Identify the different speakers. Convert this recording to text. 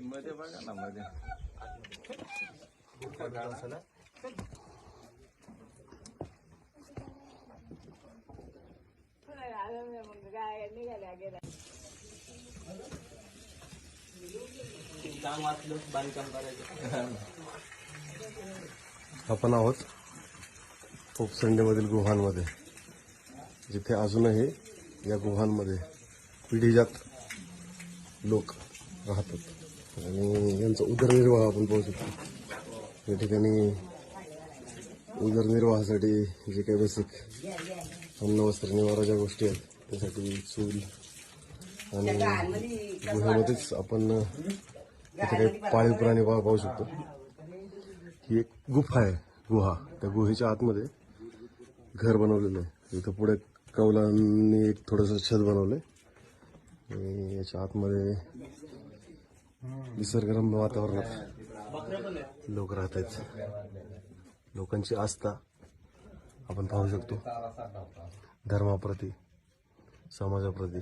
Speaker 1: मध्ये बघा ना मध्ये
Speaker 2: आपण आहोत पोपसंडेमधील गुहांमध्ये, जिथे अजूनही या गुहांमध्ये पिढीजात लोक राहतात आणि यांचा उदरनिर्वाह आपण पाहू शकतो. या ठिकाणी उदरनिर्वाहासाठी जे काही बेसिक अन्न वस्त्र निवारा ज्या गोष्टी आहेत त्यासाठी चूल आणि गुहेमध्येच आपण इथे काही पाळीव प्राणी पाहू शकतो. ही एक गुफा आहे, गुहा. त्या गुहेच्या आतमध्ये घर बनवलेलं आहे. इथं पुढे कौलांनी एक थोडंसं छत बनवलंय आणि याच्या आतमध्ये निसर्गरम्य वातावरणात लोक राहत आहेत. लोकांची आस्था आपण पाहू शकतो धर्माप्रती, समाजाप्रती.